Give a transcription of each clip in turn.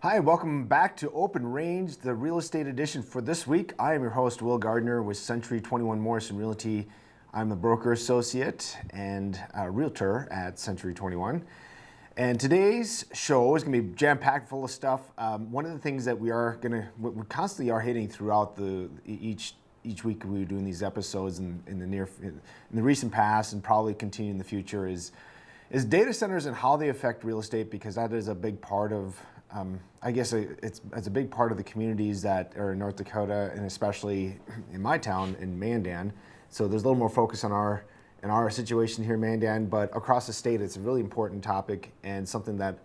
Hi, welcome back to Open Range, the real estate edition for this week. I am your host, Will Gardner with Century 21 Morrison Realty. I'm the broker associate and realtor at Century 21. And today's show is going to be jam-packed full of stuff. One of the things that we constantly are hitting throughout each week we're doing these episodes in the recent past and probably continue in the future is data centers and how they affect real estate, because that is a big part of I guess it's a big part of the communities that are in North Dakota, and especially in my town in Mandan. So there's a little more focus on our situation here in Mandan, but across the state, it's a really important topic and something that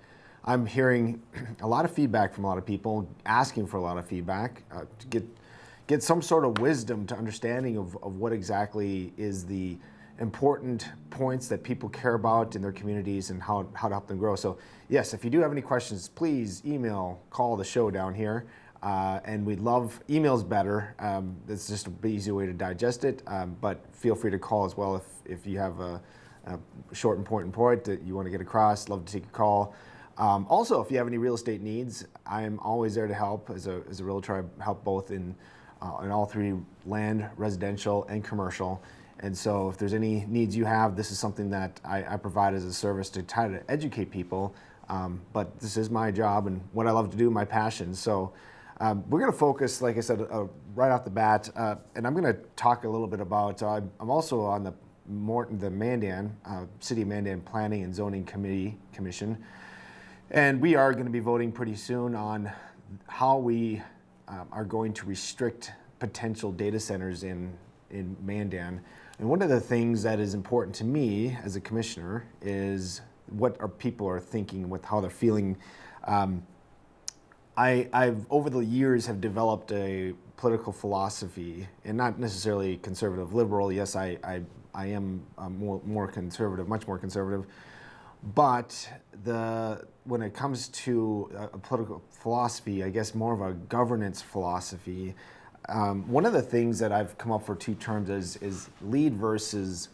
I'm hearing a lot of feedback from a lot of people, asking for a lot of feedback to get some sort of wisdom to understanding of what exactly is the important points that people care about in their communities and how to help them grow. So yes, if you do have any questions, please email, call the show down here. And we'd love emails better. It's just an easy way to digest it. But feel free to call as well if you have a short important point that you want to get across. Love to take a call. Also, if you have any real estate needs, I'm always there to help. As a realtor, I help both in all three: land, residential, and commercial. And so if there's any needs you have, this is something that I provide as a service to try to educate people. But this is my job and what I love to do, my passion. So we're going to focus, like I said, right off the bat, and I'm going to talk a little bit about, I'm also on the Mandan, City of Mandan Planning and Zoning Commission. And we are going to be voting pretty soon on how we are going to restrict potential data centers in Mandan. And one of the things that is important to me as a commissioner is what our people are thinking, with how they're feeling. I've over the years have developed a political philosophy, and not necessarily conservative liberal. Yes, I am more conservative, much more conservative. But when it comes to a political philosophy, I guess more of a governance philosophy. One of the things that I've come up for two terms is lead versus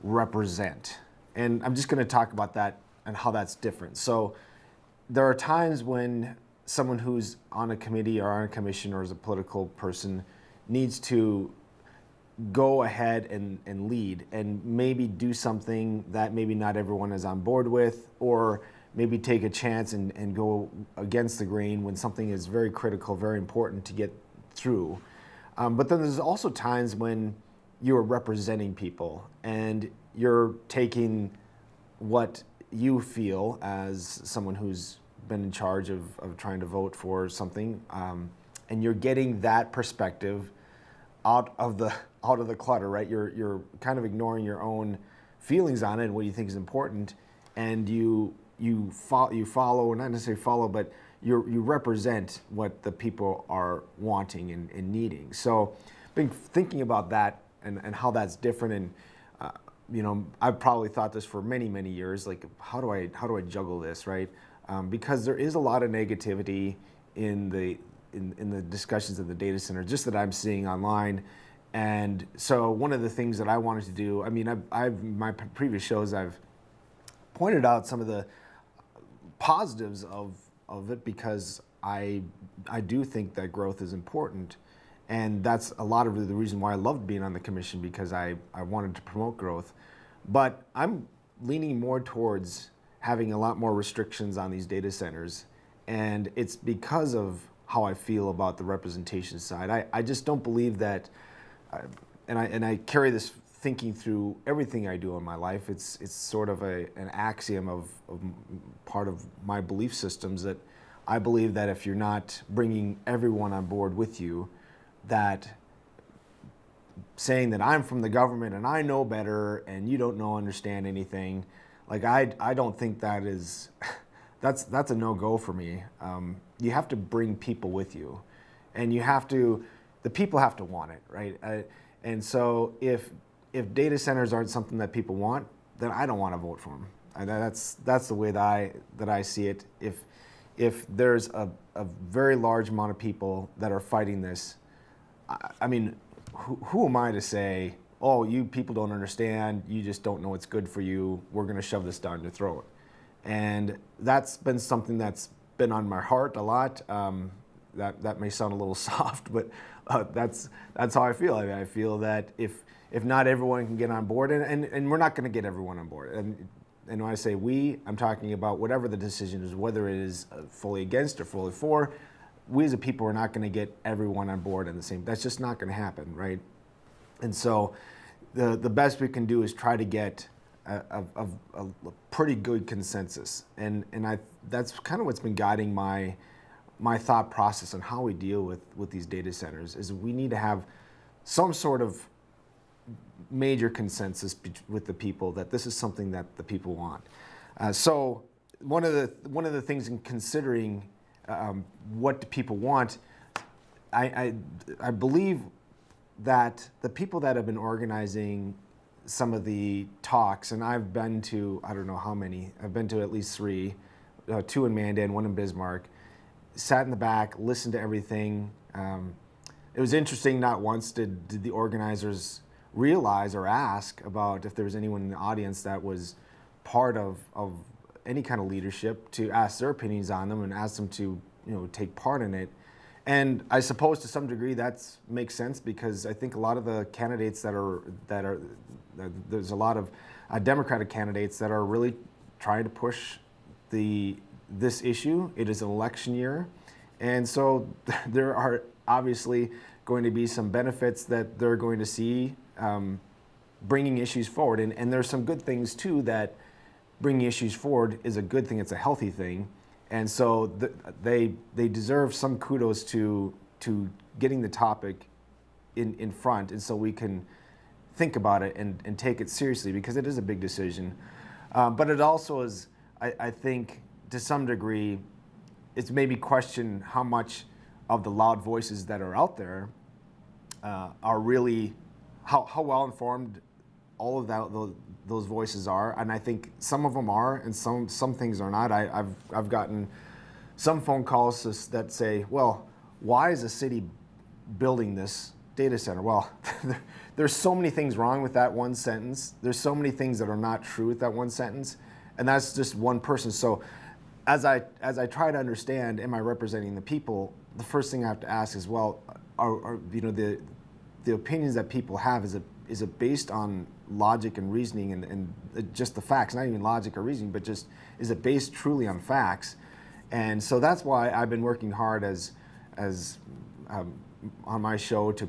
represent. And I'm just going to talk about that and how that's different. So there are times when someone who's on a committee or on a commission or is a political person needs to go ahead and lead and maybe do something that maybe not everyone is on board with, or maybe take a chance and go against the grain when something is very critical, very important to get through. But then there's also times when you're representing people and you're taking what you feel as someone who's been in charge of trying to vote for something, and you're getting that perspective out of the clutter, right? You're kind of ignoring your own feelings on it and what you think is important, and you follow, not necessarily follow, but you represent what the people are wanting and needing. So I've been thinking about that and how that's different. And I've probably thought this for many, many years, like how do I juggle this, right? Because there is a lot of negativity in the discussions of the data center, just that I'm seeing online. And so one of the things that I wanted to do, I mean, I've my previous shows, I've pointed out some of the positives of it, because I do think that growth is important, and that's a lot of the reason why I loved being on the commission, because I wanted to promote growth. But I'm leaning more towards having a lot more restrictions on these data centers, and it's because of how I feel about the representation side. I just don't believe that, and I carry this thinking through everything I do in my life. It's sort of an axiom of part of my belief systems, that I believe that if you're not bringing everyone on board with you, that saying that I'm from the government and I know better and you don't understand anything, like I don't think that is, that's a no-go for me. You have to bring people with you, and the people have to want it, right? And so if data centers aren't something that people want, then I don't want to vote for them. And that's the way that I see it. If there's a very large amount of people that are fighting this, I mean, who am I to say, oh, you people don't understand, you just don't know what's good for you, we're going to shove this down your throat. And that's been something that's been on my heart a lot. That may sound a little soft, but that's how I feel. I mean, I feel that if not everyone can get on board, and we're not going to get everyone on board. And when I say we, I'm talking about whatever the decision is, whether it is fully against or fully for. We as a people are not going to get everyone on board in the same. That's just not going to happen, right? And so, the best we can do is try to get a pretty good consensus, and that's kind of what's been guiding my thought process on how we deal with these data centers. Is we need to have some sort of major consensus with the people that this is something that the people want. So one of the things in considering what do people want, I believe that the people that have been organizing some of the talks, and I've been to, I don't know how many, I've been to at least 3, 2 in Mandan, 1 in Bismarck, sat in the back, listened to everything. It was interesting, not once did the organizers realize or ask about if there was anyone in the audience that was part of any kind of leadership, to ask their opinions on them and ask them to take part in it. And I suppose to some degree that makes sense, because I think a lot of the candidates there's a lot of Democratic candidates that are really trying to push this issue. It is an election year, and so there are obviously going to be some benefits that they're going to see bringing issues forward. And there's some good things too, that bringing issues forward is a good thing. It's a healthy thing. And so they deserve some kudos to getting the topic in front, and so we can think about it and take it seriously, because it is a big decision. But it also is, I think, to some degree, it's maybe question how much of the loud voices that are out there are really, how well informed all of those voices are. And I think some of them are, and some things are not. I've gotten some phone calls that say, well, why is the city building this data center? Well, there's so many things wrong with that one sentence. There's so many things that are not true with that one sentence, and that's just one person. So as I try to understand, am I representing the people? The first thing I have to ask is, well, are the opinions that people have, is it based on logic and reasoning and just the facts, not even logic or reasoning, but just, is it based truly on facts? And so that's why I've been working hard as on my show to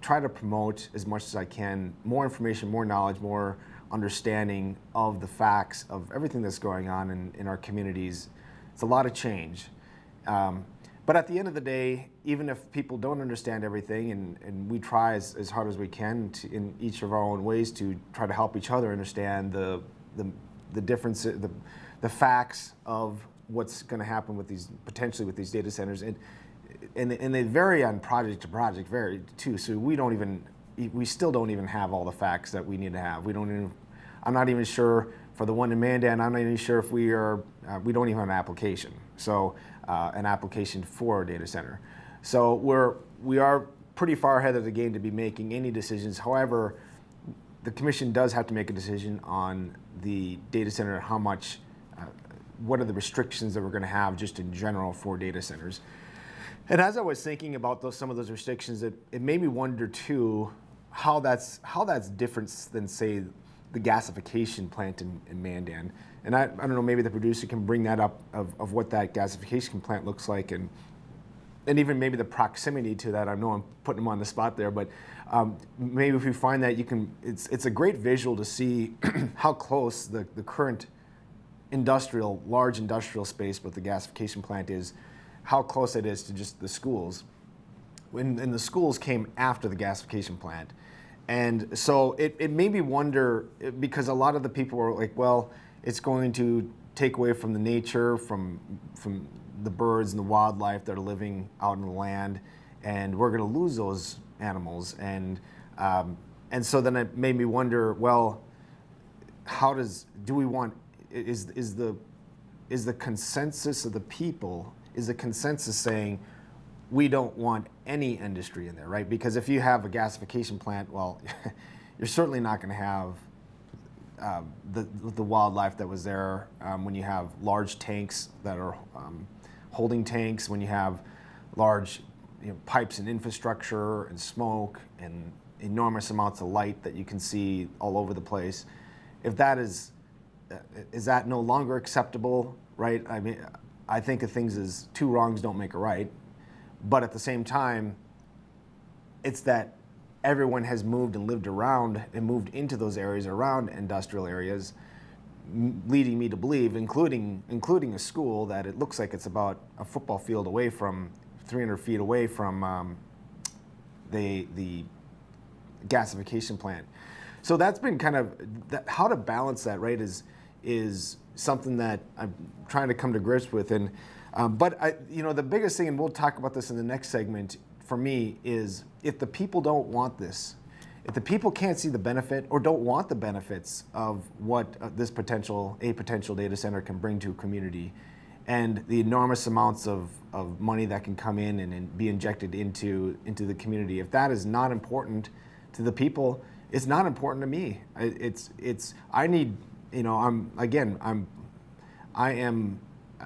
try to promote as much as I can more information, more knowledge, more understanding of the facts of everything that's going on in our communities. It's a lot of change. But at the end of the day, even if people don't understand everything, and we try as hard as we can in each of our own ways to try to help each other understand the difference, the facts of what's going to happen with potentially with these data centers, and they vary on project to project, vary too. So we still don't even have all the facts that we need to have. I'm not even sure for the one in Mandan. I'm not even sure if we don't even have an application. So an application for a data center. So we are pretty far ahead of the game to be making any decisions. However, the commission does have to make a decision on the data center, how much, what are the restrictions that we're going to have just in general for data centers. And as I was thinking about some of those restrictions, it made me wonder too how that's different than, say, the gasification plant in Mandan. And I don't know, maybe the producer can bring that up of what that gasification plant looks like, and even maybe the proximity to that. I know I'm putting them on the spot there, but maybe if we find that, it's a great visual to see how close the current large industrial space with the gasification plant is, how close it is to just the schools. And the schools came after the gasification plant. And so it made me wonder, because a lot of the people were like, well, it's going to take away from the nature, from the birds and the wildlife that are living out in the land, and we're going to lose those animals. And so then it made me wonder, well, do we want, is the consensus of the people, is the consensus saying we don't want any industry in there, right? Because if you have a gasification plant, well, you're certainly not going to have the wildlife that was there when you have large tanks that are holding tanks, when you have large pipes and infrastructure and smoke and enormous amounts of light that you can see all over the place, if that is that no longer acceptable, right? I mean, I think of things as two wrongs don't make a right, but at the same time, it's that everyone has moved and lived around and moved into those areas around industrial areas, leading me to believe, including a school, that it looks like it's about a football field away from, 300 feet away from the gasification plant. So that's been kind of, how to balance that, right, is something that I'm trying to come to grips with. And but the biggest thing, and we'll talk about this in the next segment, for me, is if the people don't want this, if the people can't see the benefit or don't want the benefits of what a potential data center can bring to a community, and the enormous amounts of money that can come in and be injected into the community, if that is not important to the people, it's not important to me. I need, I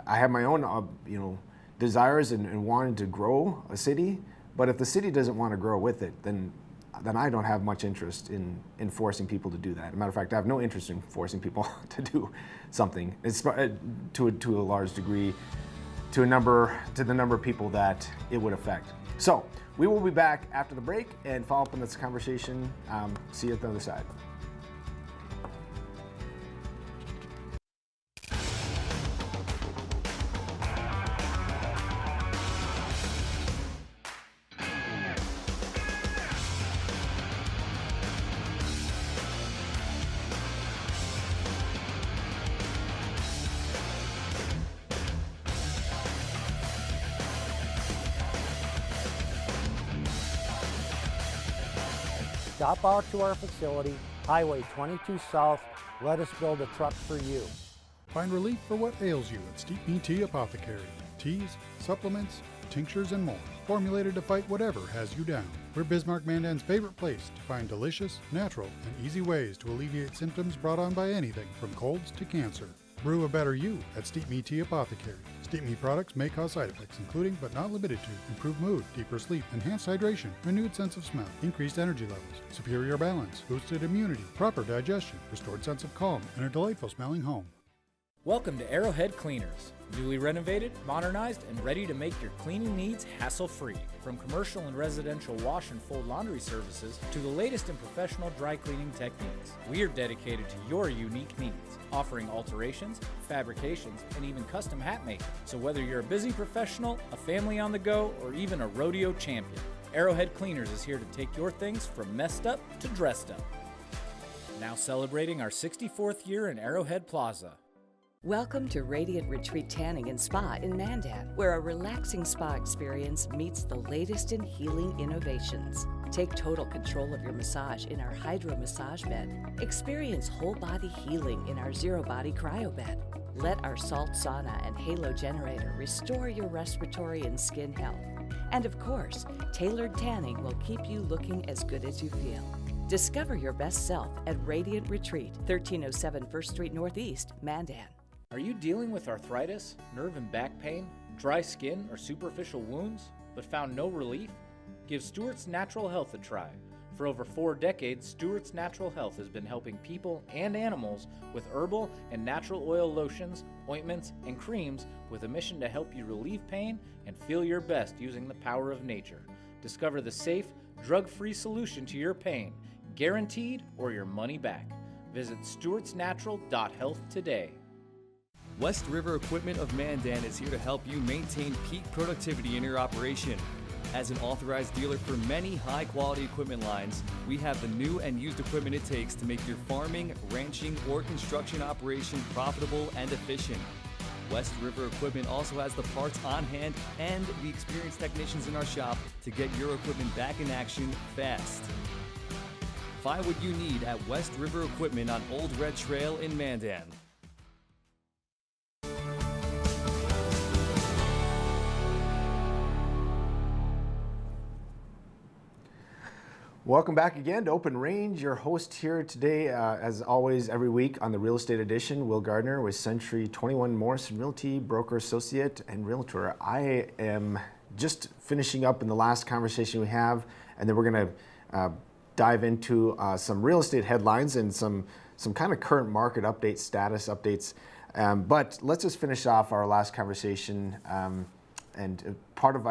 have my own desires and wanting to grow a city, but if the city doesn't want to grow with it, then I don't have much interest in forcing people to do that. As a matter of fact, I have no interest in forcing people to do something. It's to a large degree, to the number of people that it would affect. So we will be back after the break and follow up on this conversation. See you at the other side. Stop out to our facility, Highway 22 South. Let us build a truck for you. Find relief for what ails you at Steep Me Tea Apothecary. Teas, supplements, tinctures, and more. Formulated to fight whatever has you down. We're Bismarck Mandan's favorite place to find delicious, natural, and easy ways to alleviate symptoms brought on by anything from colds to cancer. Brew a better you at Steep Me Tea Apothecary. Steep Me products may cause side effects, including but not limited to improved mood, deeper sleep, enhanced hydration, renewed sense of smell, increased energy levels, superior balance, boosted immunity, proper digestion, restored sense of calm, and a delightful smelling home. Welcome to Arrowhead Cleaners. Newly renovated, modernized, and ready to make your cleaning needs hassle-free. From commercial and residential wash and fold laundry services to the latest in professional dry cleaning techniques, we are dedicated to your unique needs, offering alterations, fabrications, and even custom hat making. So whether you're a busy professional, a family on the go, or even a rodeo champion, Arrowhead Cleaners is here to take your things from messed up to dressed up. Now celebrating our 64th year in Arrowhead Plaza. Welcome to Radiant Retreat Tanning and Spa in Mandan, where a relaxing spa experience meets the latest in healing innovations. Take total control of your massage in our Hydro Massage Bed. Experience whole body healing in our Zero Body Cryo Bed. Let our salt sauna and halo generator restore your respiratory and skin health. And of course, tailored tanning will keep you looking as good as you feel. Discover your best self at Radiant Retreat, 1307 First Street Northeast, Mandan. Are you dealing with arthritis, nerve and back pain, dry skin, or superficial wounds, but found no relief? Give Stewart's Natural Health a try. For over 4 decades, Stewart's Natural Health has been helping people and animals with herbal and natural oil lotions, ointments, and creams with a mission to help you relieve pain and feel your best using the power of nature. Discover the safe, drug-free solution to your pain, guaranteed or your money back. Visit stewartsnatural.health today. West River Equipment of Mandan is here to help you maintain peak productivity in your operation. As an authorized dealer for many high-quality equipment lines, we have the new and used equipment it takes to make your farming, ranching, or construction operation profitable and efficient. West River Equipment also has the parts on hand and the experienced technicians in our shop to get your equipment back in action fast. Find what you need at West River Equipment on Old Red Trail in Mandan. Welcome back again to Open Range. Your host here today, as always, every week on the Real Estate Edition, Will Gardner with Century 21 Morrison Realty, broker associate and realtor. I am just finishing up in the last conversation we have, and then we're going to dive into some real estate headlines and some kind of current market updates, status updates. But let's just finish off our last conversation. And part of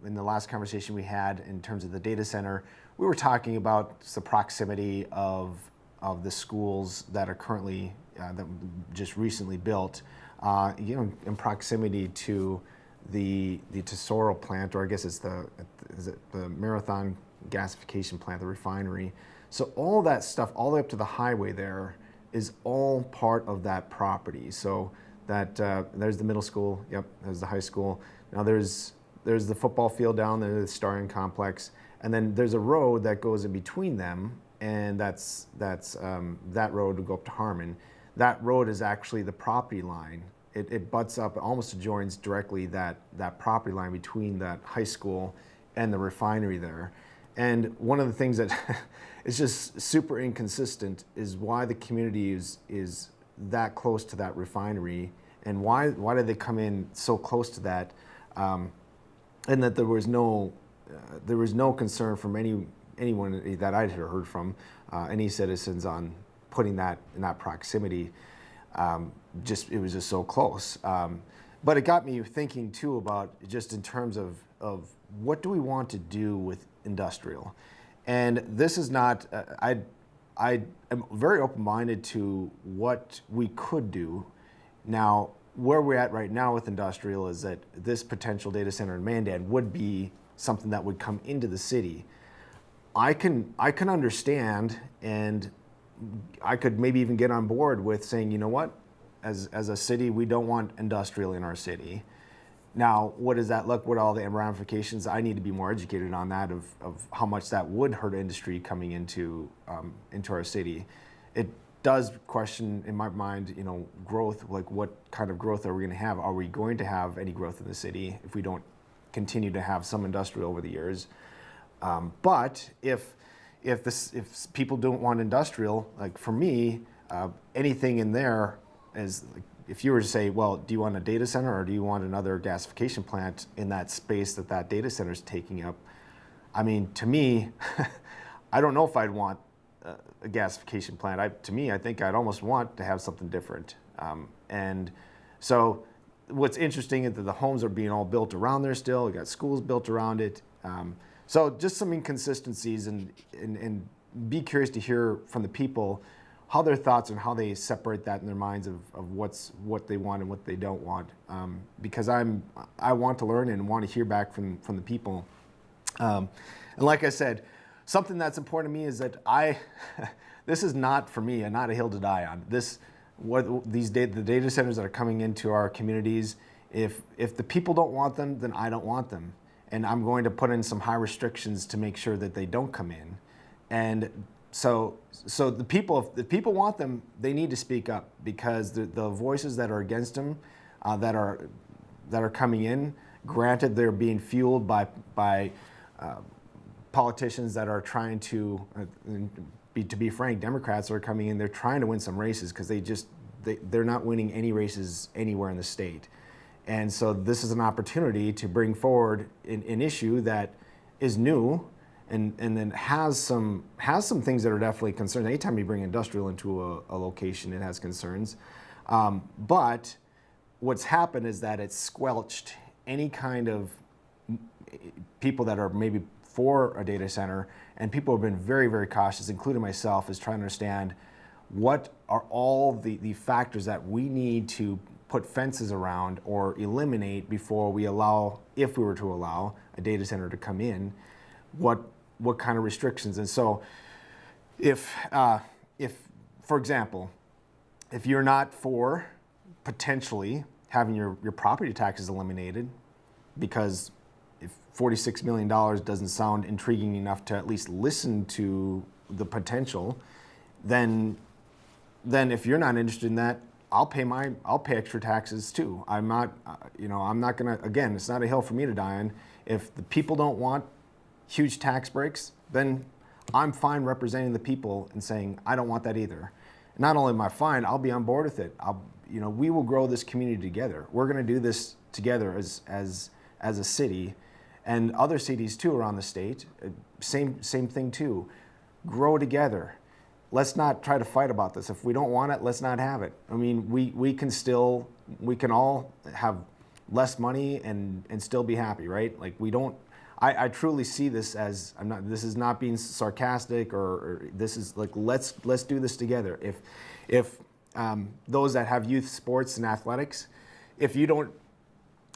in the last conversation we had in terms of the data center, we were talking about the proximity of the schools that are currently that just recently built, in proximity to the Tesoro plant, or I guess it's the Marathon gasification plant, the refinery. So all that stuff, all the way up to the highway there, is all part of that property. So that there's the middle school. Yep, there's the high school. Now there's the football field down there, the Starion complex. And then there's a road that goes in between them, and that's that road to go up to Harmon. That road is actually the property line. It butts up, almost adjoins directly that property line between that high school and the refinery there. And one of the things that is just super inconsistent is why the community is that close to that refinery, and why did they come in so close to that, and that there was no concern from anyone that I'd heard from, any citizens on putting that in that proximity. It was just so close. But it got me thinking too about just in terms of what do we want to do with industrial. And this is not, I am very open-minded to what we could do. Now, where we're at right now with industrial is that this potential data center in Mandan would be something that would come into the city. I can understand, and I could maybe even get on board with saying, you know what, as a city, we don't want industrial in our city. Now, what does that look? What are all the ramifications? I need to be more educated on that of how much that would hurt industry coming into our city. It does question in my mind, growth. Like, what kind of growth are we going to have? Are we going to have any growth in the city if we don't continue to have some industrial over the years? But if people don't want industrial, like for me, anything in there is, if you were to say, well, do you want a data center or do you want another gasification plant in that space that data center is taking up? I mean, to me, I don't know if I'd want a gasification plant. I think I'd almost want to have something different. And so what's interesting is that the homes are being all built around there still. We got schools built around it. So just some inconsistencies, and be curious to hear from the people how their thoughts and how they separate that in their minds of what they want and what they don't want. Because I want to learn and want to hear back from the people. And like I said, something that's important to me is that this is not for me and not a hill to die on. The data centers that are coming into our communities, if the people don't want them, then I don't want them. And I'm going to put in some high restrictions to make sure that they don't come in. And so the people, if the people want them, they need to speak up, because the voices that are against them, that are coming in, granted they're being fueled by politicians that are trying to be frank, Democrats are coming in, they're trying to win some races because they're not winning any races anywhere in the state. And so this is an opportunity to bring forward an issue that is new and then has some things that are definitely concerns. Anytime you bring industrial into a location, it has concerns. But what's happened is that it's squelched any kind of people that are maybe for a data center, and people have been very, very cautious, including myself, is trying to understand what are all the factors that we need to put fences around or eliminate before we allow, if we were to allow a data center to come in, what kind of restrictions. And so if for example, if you're not for potentially having your property taxes eliminated, because if $46 million doesn't sound intriguing enough to at least listen to the potential, then if you're not interested in that, I'll pay extra taxes too. I'm not gonna, again, it's not a hill for me to die on. If the people don't want huge tax breaks, then I'm fine representing the people and saying, I don't want that either. Not only am I fine, I'll be on board with it. We will grow this community together. We're going to do this together as a city, and other cities too around the state. Same thing too. Grow together. Let's not try to fight about this. If we don't want it, let's not have it. I mean, we can all have less money and still be happy, right? Like we don't. I truly see this as this is not being sarcastic or this is like let's do this together. If those that have youth sports and athletics, if you don't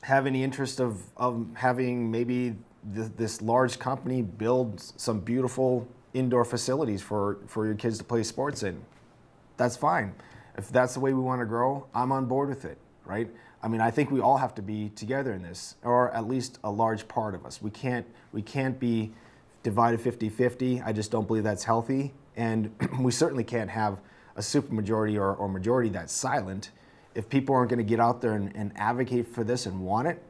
have any interest of having maybe this large company build some beautiful indoor facilities for your kids to play sports in, that's fine. If that's the way we want to grow, I'm on board with it, right? I mean, I think we all have to be together in this, or at least a large part of us. We can't be divided 50-50. I just don't believe that's healthy. And we certainly can't have a supermajority or majority that's silent. If people aren't going to get out there and advocate for this and want it,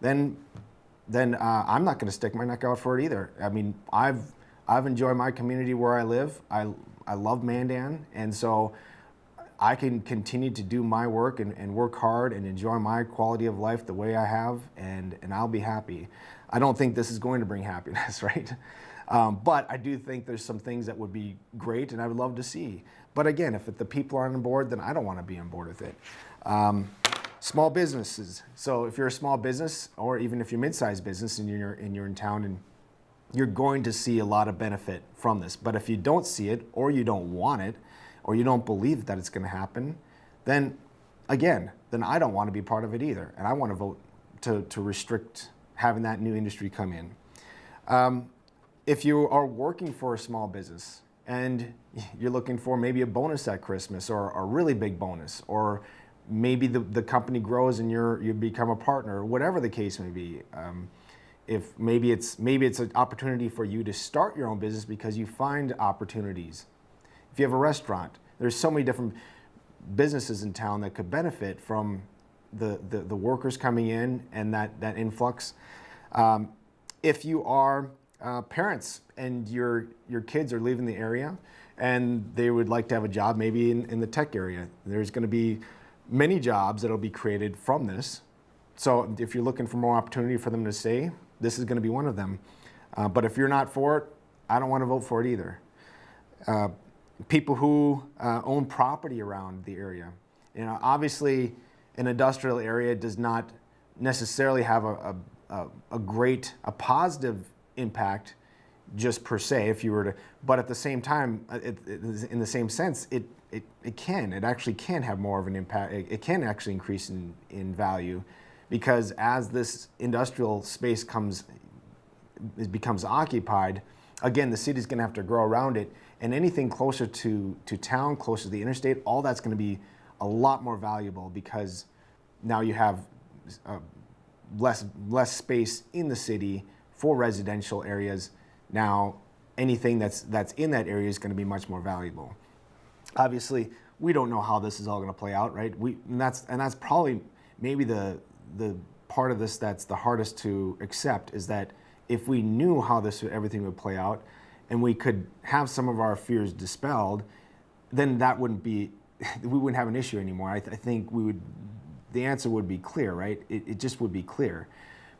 then I'm not going to stick my neck out for it either. I mean, I've enjoyed my community where I live. I love Mandan, and so I can continue to do my work and work hard and enjoy my quality of life the way I have, and I'll be happy. I don't think this is going to bring happiness, right? But I do think there's some things that would be great and I would love to see. But again, if the people aren't on board, then I don't want to be on board with it. Small businesses. So if you're a small business, or even if you're mid-sized business and you're in town, and you're going to see a lot of benefit from this. But if you don't see it, or you don't want it, or you don't believe that it's going to happen, then I don't want to be part of it either. And I want to vote to restrict having that new industry come in. If you are working for a small business and you're looking for maybe a bonus at Christmas, or a really big bonus, or maybe the company grows and you become a partner, whatever the case may be. If maybe it's an opportunity for you to start your own business because you find opportunities. If you have a restaurant, there's so many different businesses in town that could benefit from the workers coming in and that influx. If you are parents and your kids are leaving the area and they would like to have a job maybe in the tech area, there's going to be many jobs that will be created from this. So if you're looking for more opportunity for them to stay, this is going to be one of them. But if you're not for it, I don't want to vote for it either. People who own property around the area. Obviously an industrial area does not necessarily have a positive impact just per se if you were to, but at the same time, in the same sense, it actually can have more of an impact. It can actually increase in value, because as this industrial space becomes occupied, again, the city's going to have to grow around it, and anything closer to town, closer to the interstate, all that's going to be a lot more valuable, because now you have less space in the city for residential areas. Now anything that's in that area is going to be much more valuable. Obviously, we don't know how this is all going to play out, right? And that's probably maybe the part of this that's the hardest to accept, is that if we knew how everything would play out, and we could have some of our fears dispelled, then we wouldn't have an issue anymore. I think the answer would be clear, right? It just would be clear.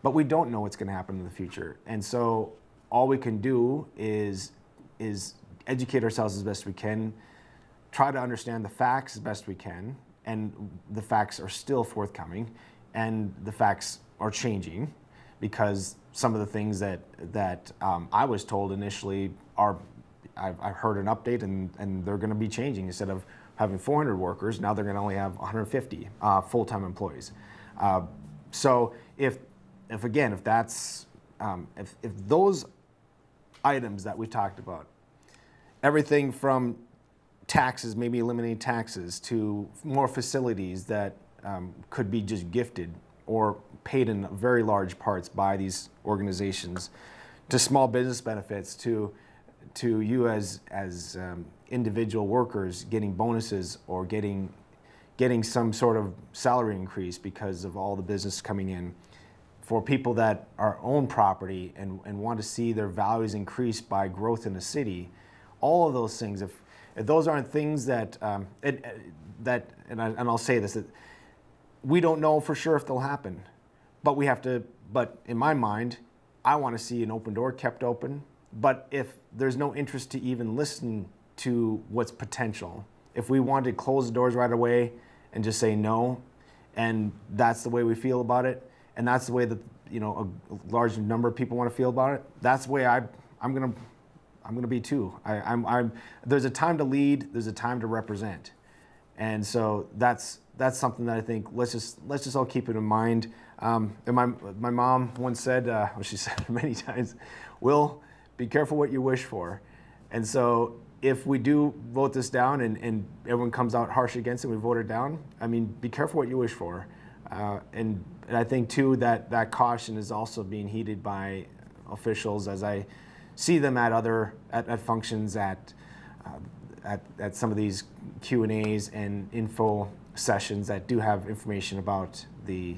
But we don't know what's going to happen in the future. And so all we can do is educate ourselves as best we can, try to understand the facts as best we can, and the facts are still forthcoming, and the facts are changing, because some of the things that I was told initially I've heard an update, and they're going to be changing. Instead of having 400 workers, now they're going to only have 150 full-time employees. So if those items that we talked about, everything from taxes, maybe eliminating taxes, to more facilities that could be just gifted or paid in very large parts by these organizations, to small business benefits, to you as individual workers getting bonuses or getting some sort of salary increase because of all the business coming in. for people that are own property and want to see their values increase by growth in the city, all of those things, if those aren't things that, I'll say this, that we don't know for sure if they'll happen, but but in my mind, I want to see an open door kept open. But if there's no interest to even listen to what's potential, if we want to close the doors right away and just say no, and that's the way we feel about it, and that's the way that a large number of people want to feel about it, that's the way I'm gonna be too. There's a time to lead, there's a time to represent, and so that's something that I think let's just all keep it in mind. And my mom once said, she said it many times, Will, be careful what you wish for. And so if we do vote this down and everyone comes out harsh against it, we vote it down, I mean, be careful what you wish for. And I think too that caution is also being heeded by officials as I see them at functions at some of these Q&As and info sessions that do have information about the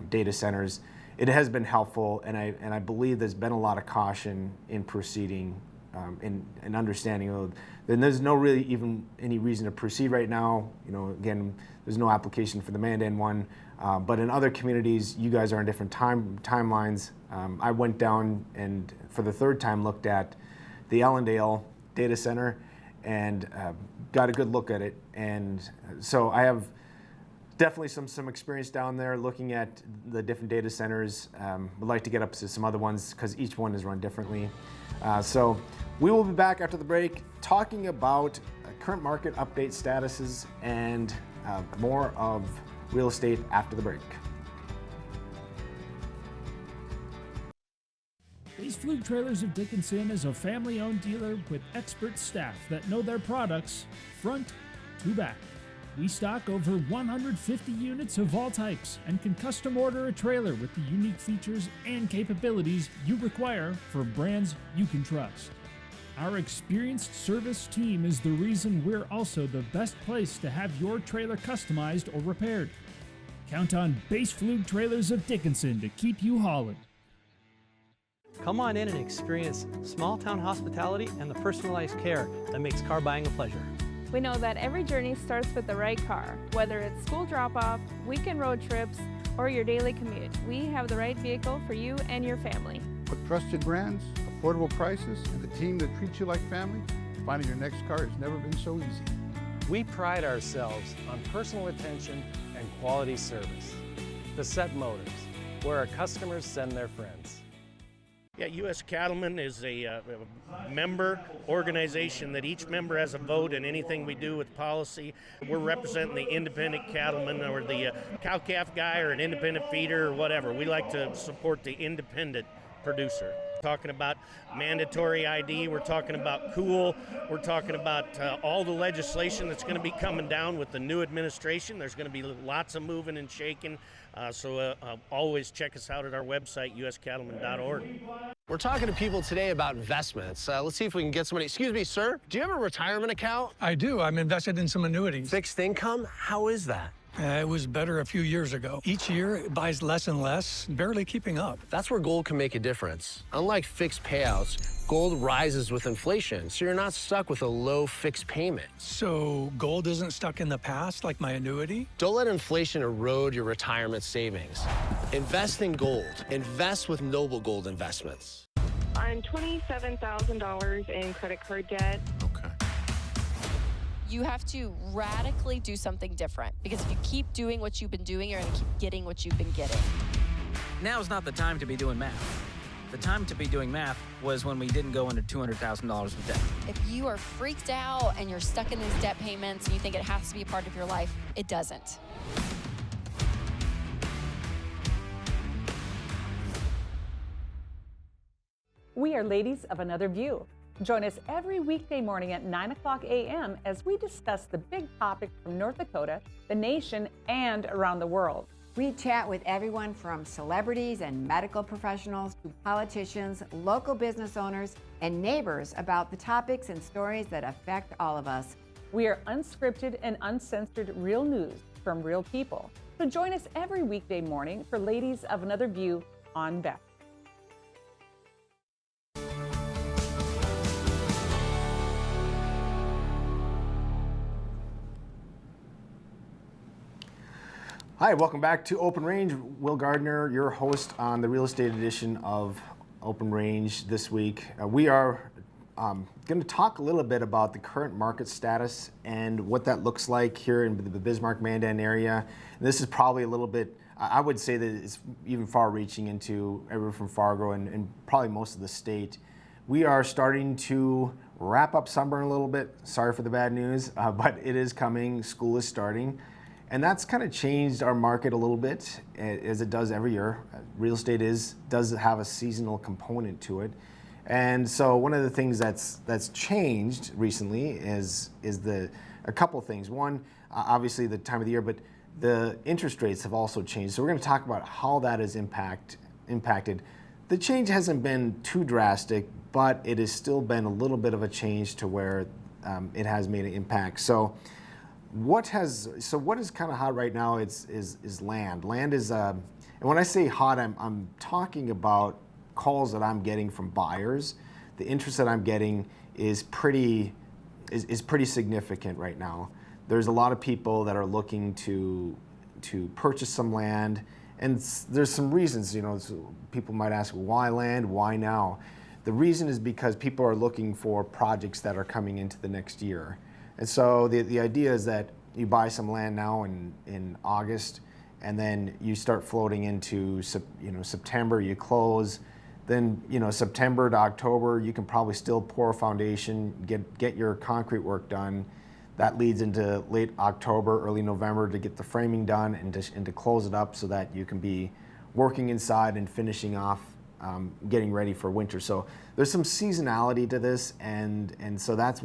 data centers. It has been helpful, and I believe there's been a lot of caution in proceeding, in understanding. Then there's no really even any reason to proceed right now. Again, there's no application for the Mandan one, but in other communities, you guys are in different timelines. I went down and for the third time looked at the Ellendale data center and got a good look at it, and so I have definitely some experience down there looking at the different data centers. Would like to get up to some other ones because each one is run differently. So we will be back after the break talking about current market update statuses and more of real estate after the break. Base Flug Trailers of Dickinson is a family-owned dealer with expert staff that know their products front to back. We stock over 150 units of all types and can custom order a trailer with the unique features and capabilities you require for brands you can trust. Our experienced service team is the reason we're also the best place to have your trailer customized or repaired. Count on Base Flug Trailers of Dickinson to keep you hauling. Come on in and experience small-town hospitality and the personalized care that makes car buying a pleasure. We know that every journey starts with the right car. Whether it's school drop-off, weekend road trips, or your daily commute, we have the right vehicle for you and your family. With trusted brands, affordable prices, and the team that treats you like family, finding your next car has never been so easy. We pride ourselves on personal attention and quality service. Bassett Motors, where our customers send their friends. Yeah, U.S. Cattlemen is a member organization that each member has a vote in anything we do with policy. We're representing the independent cattleman or the cow-calf guy or an independent feeder or whatever. We like to support the independent producer. Talking about mandatory ID, we're talking about COOL, we're talking about all the legislation that's going to be coming down with the new administration. There's going to be lots of moving and shaking, so always check us out at our website, uscattleman.org. We're talking to people today about investments. Let's see if we can get somebody. Excuse me, sir, do you have a retirement account? I do. I'm invested in some annuities. Fixed income? How is that? It was better a few years ago. Each year, it buys less and less, barely keeping up. That's where gold can make a difference. Unlike fixed payouts, gold rises with inflation, so you're not stuck with a low fixed payment. So gold isn't stuck in the past like my annuity? Don't let inflation erode your retirement savings. Invest in gold. Invest with Noble Gold Investments. I'm $27,000 in credit card debt. Okay. You have to radically do something different, because if you keep doing what you've been doing, you're going to keep getting what you've been getting. Now's not the time to be doing math. The time to be doing math was when we didn't go into $200,000 of debt. If you are freaked out and you're stuck in these debt payments and you think it has to be a part of your life, it doesn't. We are ladies of Another View. Join us every weekday morning at 9 o'clock a.m. as we discuss the big topics from North Dakota, the nation, and around the world. We chat with everyone from celebrities and medical professionals to politicians, local business owners, and neighbors about the topics and stories that affect all of us. We are unscripted and uncensored real news from real people. So join us every weekday morning for Ladies of Another View on Beck. Hi, welcome back to Open Range. Will Gardner, your host on the real estate edition of Open Range this week. We are going to talk a little bit about the current market status and what that looks like here in the Bismarck-Mandan area. And this is probably a little bit, I would say that it's even far-reaching into everywhere from Fargo and probably most of the state. We are starting to wrap up summer a little bit. Sorry for the bad news, but it is coming. School is starting. And that's kind of changed our market a little bit, as it does every year. Real estate does have a seasonal component to it. And so one of the things that's changed recently is a couple things. One, obviously the time of the year, but the interest rates have also changed. So we're going to talk about how that has impacted. The change hasn't been too drastic, but it has still been a little bit of a change to where it has made an impact. So what is kind of hot right now is land. Land is, and when I say hot, I'm talking about calls that I'm getting from buyers. The interest that I'm getting is pretty significant right now. There's a lot of people that are looking to purchase some land, and there's some reasons. So people might ask, why land? Why now? The reason is because people are looking for projects that are coming into the next year. And so the idea is that you buy some land now in August, and then you start floating into September, you close. Then September to October, you can probably still pour a foundation, get your concrete work done. That leads into late October, early November to get the framing done and to close it up so that you can be working inside and finishing off, getting ready for winter. So there's some seasonality to this, and so that's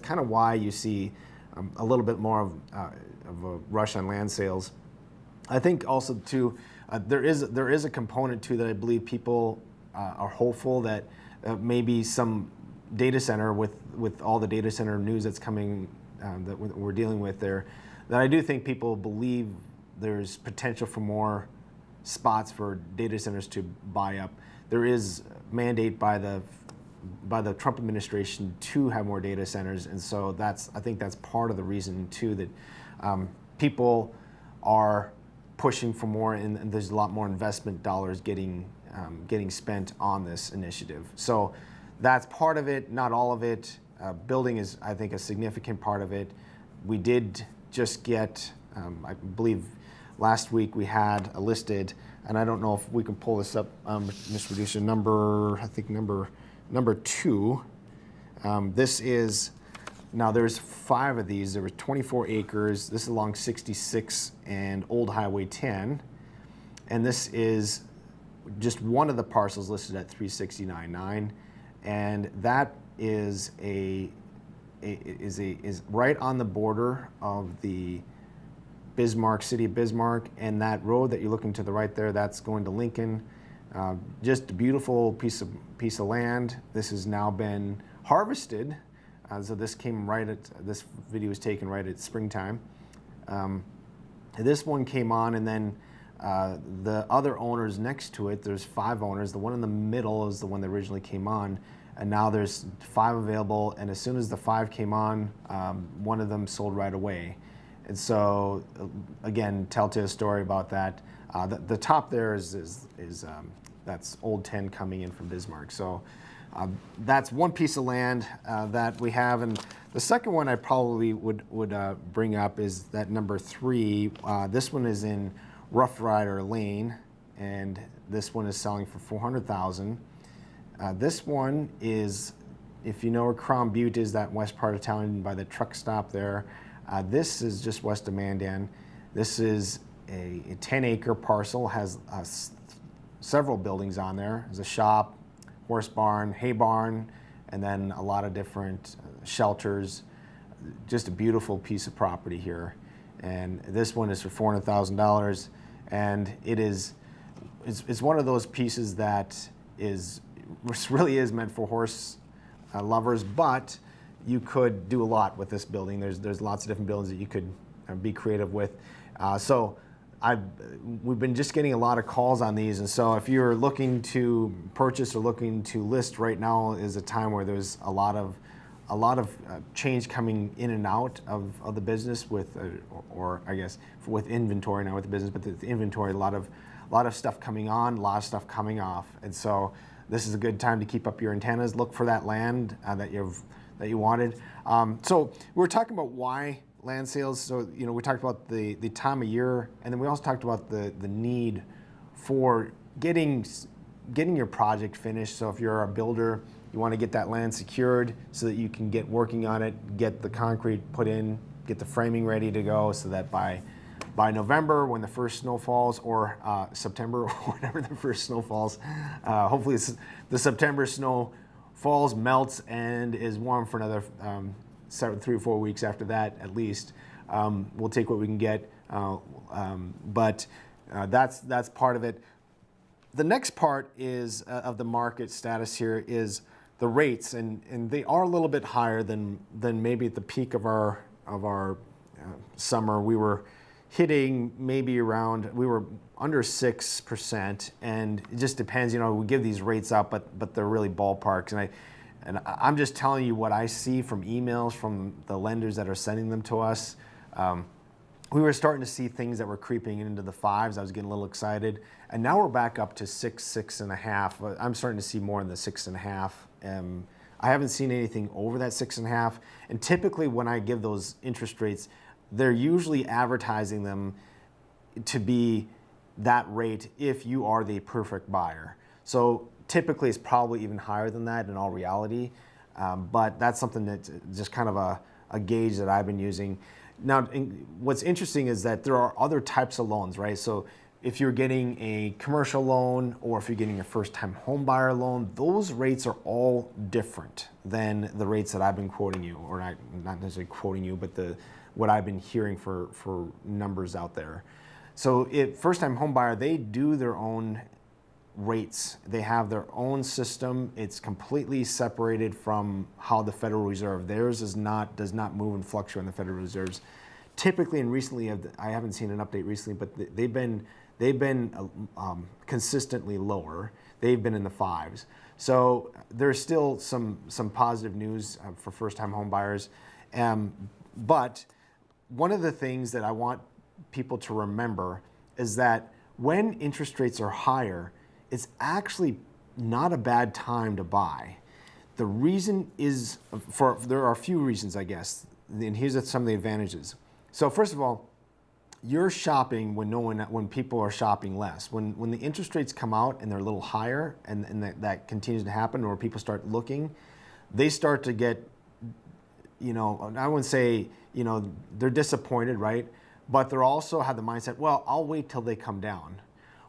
kind of why you see a little bit more of a rush on land sales. I think also too, there is a component too that I believe people are hopeful that maybe some data center with all the data center news that's coming that we're dealing with there, that I do think people believe there's potential for more spots for data centers to buy up. There is mandate by the Trump administration to have more data centers, and so I think that's part of the reason too that people are pushing for more, and there's a lot more investment dollars getting spent on this initiative. So that's part of it, not all of it. Building is, I think, a significant part of it. We did just get, I believe last week we had a listed, and I don't know if we can pull this up, Mr. Producer, number 2. This is, now there's 5 of these. There were 24 acres. This is along 66 and Old Highway 10. And this is just one of the parcels listed at 369.9. And that is right on the border of the city of Bismarck, and that road that you're looking to the right there, that's going to Lincoln. Just a beautiful piece of land. This has now been harvested. So this video was taken right at springtime. This one came on, and then the other owners next to it, there's 5 owners. The one in the middle is the one that originally came on, and now there's 5 available, and as soon as the 5 came on, one of them sold right away. And so, again, telltale story about that. The top there is that's Old 10 coming in from Bismarck. So that's one piece of land that we have. And the second one I probably would bring up is that number 3. This one is in Rough Rider Lane, and this one is selling for $400,000. This one is, if you know where Crown Butte is, that west part of town by the truck stop there. This is just west of Mandan. This is a 10-acre parcel, has several buildings on there. There's a shop, horse barn, hay barn, and then a lot of different shelters. Just a beautiful piece of property here. And this one is for $400,000, and it's one of those pieces that really is meant for horse lovers, but you could do a lot with this building. There's lots of different buildings that you could be creative with. So we've been just getting a lot of calls on these, and so if you're looking to purchase or looking to list, right now is a time where there's a lot of change coming in and out of the business with, or I guess with inventory, not with the business, but the inventory, a lot of stuff coming on, a lot of stuff coming off, and so this is a good time to keep up your antennas. Look for that land that you wanted. So we're talking about why land sales. So we talked about the time of year, and then we also talked about the need for getting your project finished. So if you're a builder, you want to get that land secured so that you can get working on it, get the concrete put in, get the framing ready to go, so that by November, when the first snow falls, or September, or whenever the first snow falls, hopefully the September snow falls, melts, and is warm for another 3 or 4 weeks after that, at least. We'll take what we can get, but that's part of it. The next part is of the market status here is the rates, and they are a little bit higher than maybe at the peak of our summer. We were hitting maybe we were under 6%, and it just depends. We give these rates up, but they're really ballparks, and I'm just telling you what I see from emails from the lenders that are sending them to us. We were starting to see things that were creeping into the 5s. I was getting a little excited, and now we're back up to 6.5. I'm starting to see more in the 6.5. I haven't seen anything over that 6.5. And typically, when I give those interest rates, they're usually advertising them to be that rate if you are the perfect buyer. So typically, it's probably even higher than that in all reality. But that's something that's just kind of a gauge that I've been using. Now, what's interesting is that there are other types of loans, right? So if you're getting a commercial loan, or if you're getting a first-time home buyer loan, those rates are all different than the rates that I've been quoting you, or not necessarily quoting you, but what I've been hearing for numbers out there. So first-time home buyer, they do their own rates. They have their own system. It's completely separated from how the Federal Reserve. Theirs does not move and fluctuate in the Federal Reserve's. Typically, and recently, I haven't seen an update recently, but they've been consistently lower. They've been in the 5s. So there's still some positive news for first-time home buyers. But one of the things that I want people to remember is that when interest rates are higher, it's actually not a bad time to buy. The reason is, there are a few reasons, I guess, and here's some of the advantages. So first of all, you're shopping when people are shopping less. When the interest rates come out and they're a little higher, and that continues to happen, or people start looking, they start to get, I wouldn't say, they're disappointed, right? But they're also have the mindset, well, I'll wait till they come down.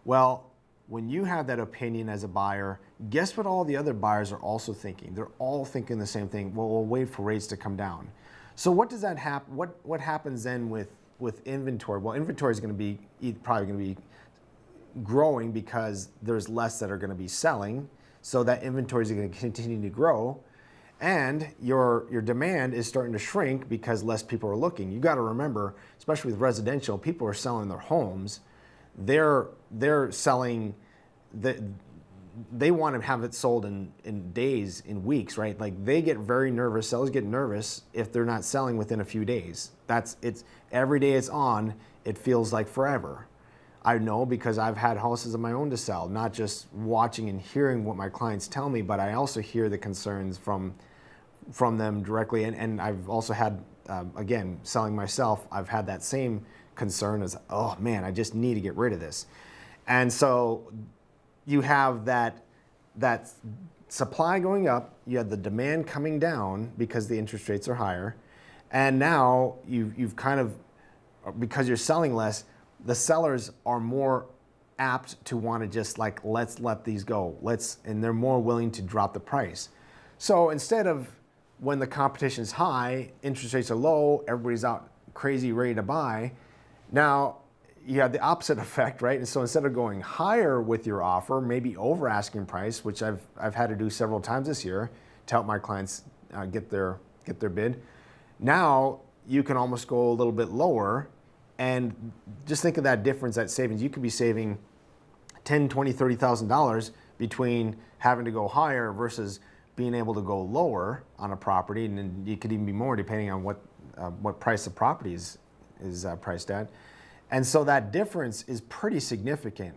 Well, when you have that opinion as a buyer, guess what all the other buyers are also thinking? They're all thinking the same thing. Well, we'll wait for rates to come down. So what does that happen? What happens then with inventory? Well, inventory is going to be probably going to be growing because there's less that are going to be selling. So that inventory is going to continue to grow, and your demand is starting to shrink because less people are looking. You got to remember, especially with residential, people are selling their homes. They're selling, they want to have it sold in days, in weeks, right? Like, they get very nervous, sellers get nervous if they're not selling within a few days. It's every day it's on, it feels like forever. I know because I've had houses of my own to sell, not just watching and hearing what my clients tell me, but I also hear the concerns from them directly. And I've also had, again, selling myself, I've had that same concern as, oh man, I just need to get rid of this. And so you have that supply going up, you have the demand coming down because the interest rates are higher, and now you've kind of, because you're selling less, the sellers are more apt to want to just like, let's let these go, and they're more willing to drop the price. So instead of when the competition is high, interest rates are low, everybody's out crazy ready to buy, now you have the opposite effect, right? And so instead of going higher with your offer, maybe over asking price, which I've had to do several times this year to help my clients get their bid, now you can almost go a little bit lower And just think of that difference, that savings. You could be saving $10,000, $20,000, $30,000 between having to go higher versus being able to go lower on a property, and then you could even be more depending on what price the property is priced at. And so that difference is pretty significant.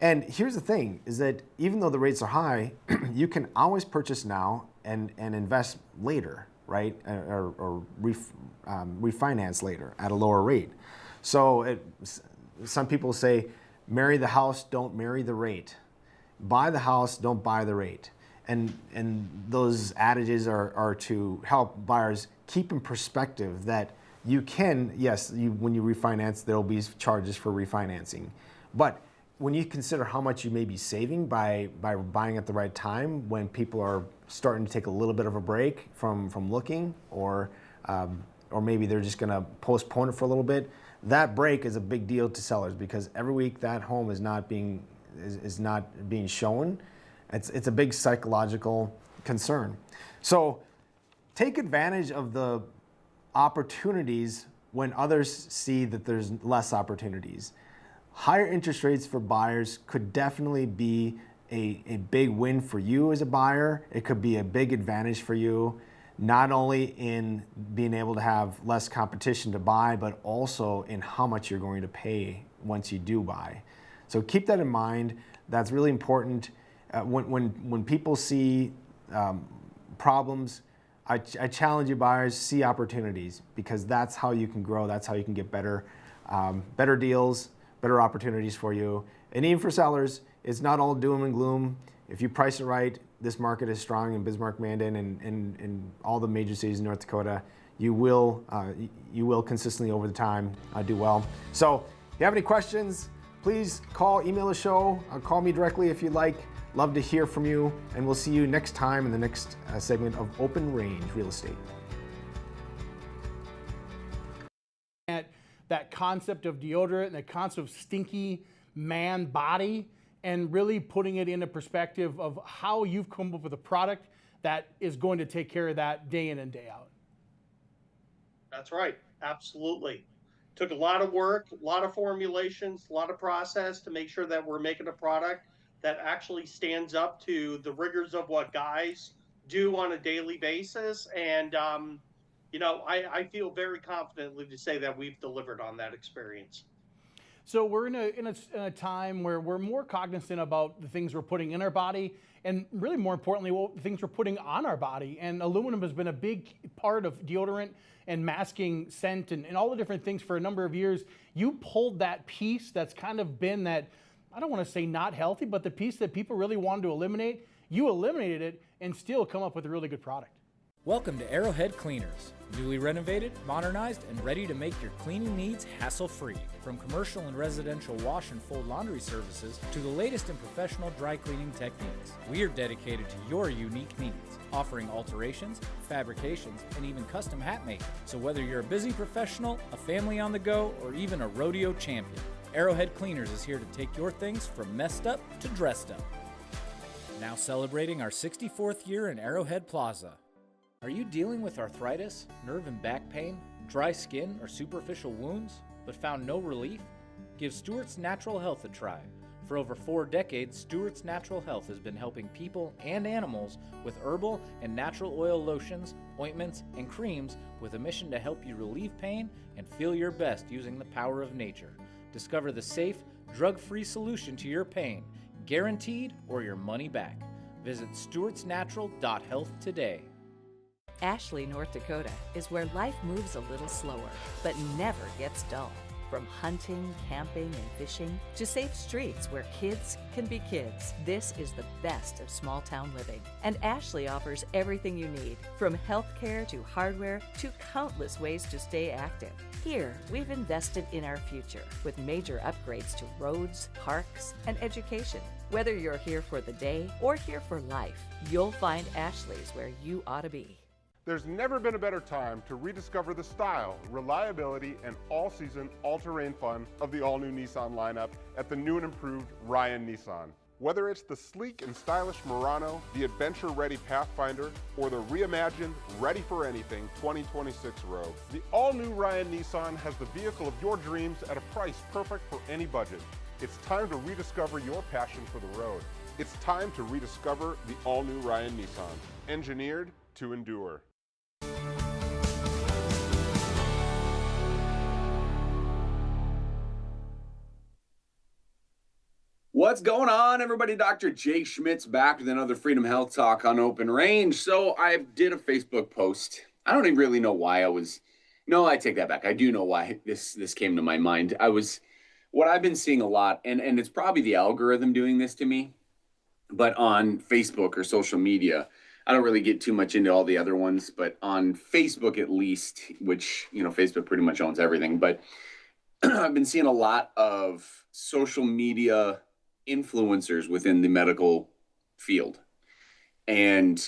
And here's the thing, is that even though the rates are high, you can always purchase now and invest later, right? Or refinance later at a lower rate. So some people say, marry the house, don't marry the rate. Buy the house, don't buy the rate. And those adages are to help buyers keep in perspective that you can, yes, when you refinance, there will be charges for refinancing. But when you consider how much you may be saving by buying at the right time, when people are starting to take a little bit of a break from looking, or maybe they're just going to postpone it for a little bit, that break is a big deal to sellers, because every week that home is not being shown. It's a big psychological concern. So take advantage of the opportunities when others see that there's less opportunities. Higher interest rates for buyers could definitely be a big win for you as a buyer. It could be a big advantage for you, not only in being able to have less competition to buy, but also in how much you're going to pay once you do buy. So keep that in mind. That's really important. When people see problems, I challenge you buyers, see opportunities, because that's how you can grow. That's how you can get better deals, better opportunities for you. And even for sellers, it's not all doom and gloom. If you price it right, this market is strong in Bismarck, Mandan, and all the major cities in North Dakota. You will consistently over the time do well. So if you have any questions, please call, email the show, or call me directly if you'd like. Love to hear from you, and we'll see you next time in the next segment of Open Range Real Estate. That concept of deodorant and the concept of stinky man body, and really putting it into perspective of how you've come up with a product that is going to take care of that day in and day out. That's right. Absolutely. Took a lot of work, a lot of formulations, a lot of process to make sure that we're making a product that actually stands up to the rigors of what guys do on a daily basis. And, I feel very confidently to say that we've delivered on that experience. So we're in a time where we're more cognizant about the things we're putting in our body, and really more importantly, the things we're putting on our body. And aluminum has been a big part of deodorant and masking scent and all the different things for a number of years. You pulled that piece that's kind of been that, I don't want to say not healthy, but the piece that people really wanted to eliminate. You eliminated it and still come up with a really good product. Welcome to Arrowhead Cleaners. Newly renovated, modernized, and ready to make your cleaning needs hassle-free. From commercial and residential wash and fold laundry services to the latest in professional dry cleaning techniques, we are dedicated to your unique needs, offering alterations, fabrications, and even custom hat making. So whether you're a busy professional, a family on the go, or even a rodeo champion, Arrowhead Cleaners is here to take your things from messed up to dressed up. Now celebrating our 64th year in Arrowhead Plaza. Are you dealing with arthritis, nerve and back pain, dry skin, or superficial wounds, but found no relief? Give Stewart's Natural Health a try. For over 4 decades, Stewart's Natural Health has been helping people and animals with herbal and natural oil lotions, ointments, and creams with a mission to help you relieve pain and feel your best using the power of nature. Discover the safe, drug-free solution to your pain, guaranteed or your money back. Visit stewartsnatural.health today. Ashley, North Dakota is where life moves a little slower, but never gets dull. From hunting, camping, and fishing to safe streets where kids can be kids, this is the best of small town living. And Ashley offers everything you need, from healthcare to hardware to countless ways to stay active. Here, we've invested in our future with major upgrades to roads, parks, and education. Whether you're here for the day or here for life, you'll find Ashley's where you ought to be. There's never been a better time to rediscover the style, reliability, and all-season, all-terrain fun of the all-new Nissan lineup at the new and improved Ryan Nissan. Whether it's the sleek and stylish Murano, the adventure-ready Pathfinder, or the reimagined, ready-for-anything 2026 Rogue, the all-new Ryan Nissan has the vehicle of your dreams at a price perfect for any budget. It's time to rediscover your passion for the road. It's time to rediscover the all-new Ryan Nissan, engineered to endure. What's going on, everybody? Dr. Jake Schmidt's back with another Freedom Health Talk on Open Range. So I did a Facebook post. I don't even really know why no, I take that back. I do know why this came to my mind. What I've been seeing a lot, and it's probably the algorithm doing this to me, but on Facebook or social media, I don't really get too much into all the other ones, but on Facebook at least, which, Facebook pretty much owns everything, but I've been seeing a lot of social media influencers within the medical field. And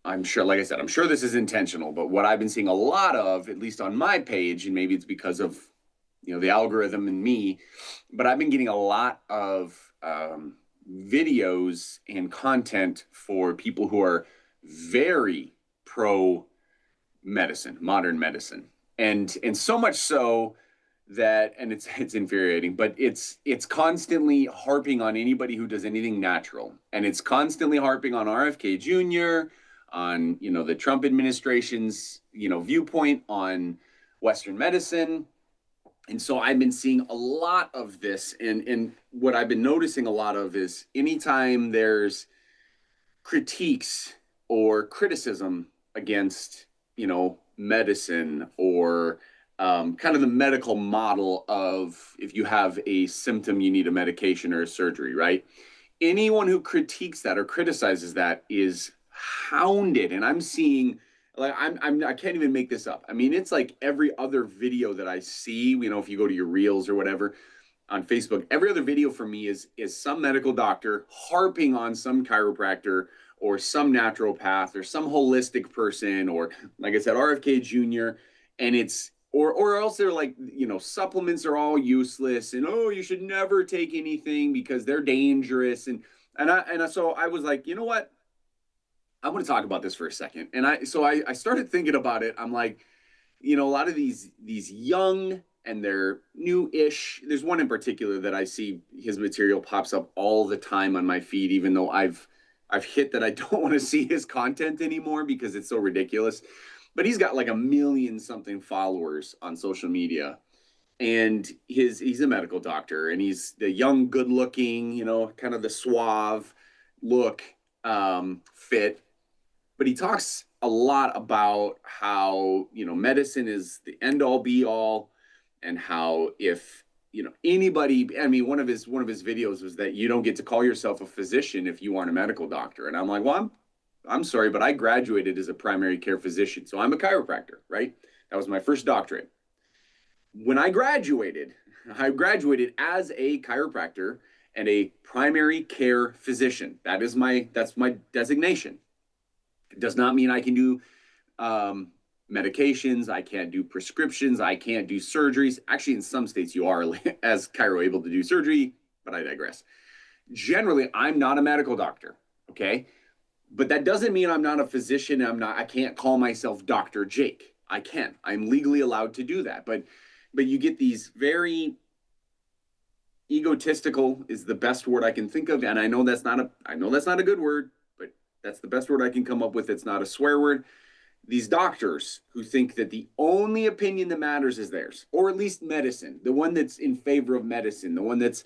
I'm sure, like I said, I'm sure this is intentional, but what I've been seeing a lot of, at least on my page, and maybe it's because of, the algorithm and me, but I've been getting a lot of videos and content for people who are very pro medicine, modern medicine. And so much so that, and it's infuriating, but it's constantly harping on anybody who does anything natural. And it's constantly harping on RFK Jr., on, the Trump administration's, viewpoint on Western medicine. And so I've been seeing a lot of this. And what I've been noticing a lot of is anytime there's critiques or criticism against, medicine or kind of the medical model of if you have a symptom, you need a medication or a surgery, right? Anyone who critiques that or criticizes that is hounded. And I'm seeing, like, I can't even make this up. I mean, it's like every other video that I see, if you go to your reels or whatever on Facebook, every other video for me is some medical doctor harping on some chiropractor or some naturopath or some holistic person, or like I said, RFK Jr. And it's, or else they're like, supplements are all useless and, oh, you should never take anything because they're dangerous. And so I was like, you know what? I want to talk about this for a second. And I started thinking about it. I'm like, a lot of these young and they're new-ish. There's one in particular that I see his material pops up all the time on my feed, even though I've hit that I don't want to see his content anymore because it's so ridiculous. But he's got like 1 million something followers on social media. And he's a medical doctor, and he's the young, good looking, kind of the suave look, fit. But he talks a lot about how, medicine is the end all be all, and how if, anybody, one of his videos was that you don't get to call yourself a physician if you aren't a medical doctor. And I'm like, well, I'm sorry, but I graduated as a primary care physician. So I'm a chiropractor, right? That was my first doctorate. When I graduated as a chiropractor and a primary care physician. That's my designation. It does not mean I can do medications. I can't do prescriptions. I can't do surgeries. Actually, in some states you are as chiro able to do surgery, but I digress. Generally, I'm not a medical doctor, okay? But that doesn't mean I'm not a physician. I can't call myself Dr. Jake. I can. I'm legally allowed to do that. But you get these very egotistical is the best word I can think of. And I know that's not a good word, but that's the best word I can come up with. It's not a swear word. These doctors who think that the only opinion that matters is theirs, or at least medicine, the one that's in favor of medicine, the one that's,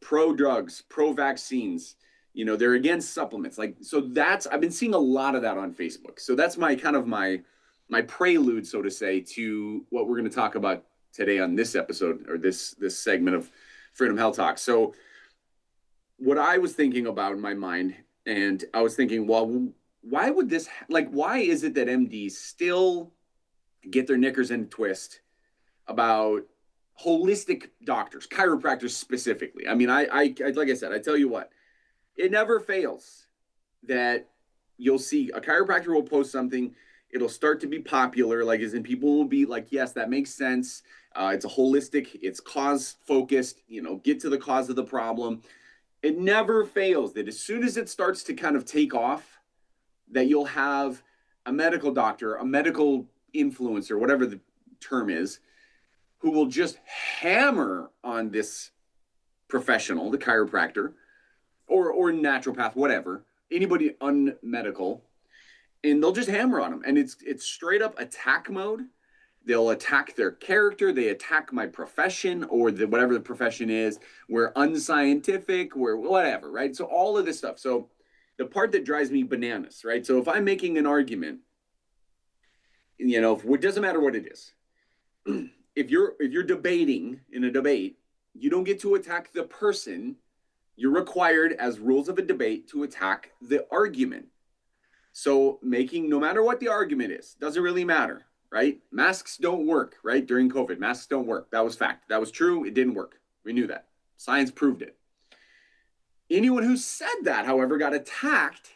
pro drugs, pro vaccines, they're against supplements. I've been seeing a lot of that on Facebook. So that's my kind of my prelude, so to say, to what we're going to talk about today on this episode, or this segment of Freedom Health Talk. So what I was thinking about in my mind, and I was thinking, well, why would this, why is it that MDs still get their knickers in a twist about holistic doctors, chiropractors specifically? I mean, I like I said, I tell you what, it never fails that you'll see a chiropractor will post something, it'll start to be popular, as in people will be like, yes, that makes sense. It's a holistic, it's cause focused, get to the cause of the problem. It never fails that as soon as it starts to kind of take off, that you'll have a medical doctor, a medical influencer, whatever the term is, who will just hammer on this professional, the chiropractor, or naturopath, whatever, anybody unmedical, and they'll just hammer on them. And it's straight up attack mode. They'll attack their character. They attack my profession or whatever the profession is. We're unscientific. We're whatever, right? So all of this stuff. So the part that drives me bananas, right? So if I'm making an argument, you know, it doesn't matter what it is. If you're debating in a debate, you don't get to attack the person. You're required, as rules of a debate, to attack the argument. So no matter what the argument is, doesn't really matter, right? Masks don't work, right? During COVID, masks don't work. That was fact. That was true. It didn't work. We knew that. Science proved it. Anyone who said that, however, got attacked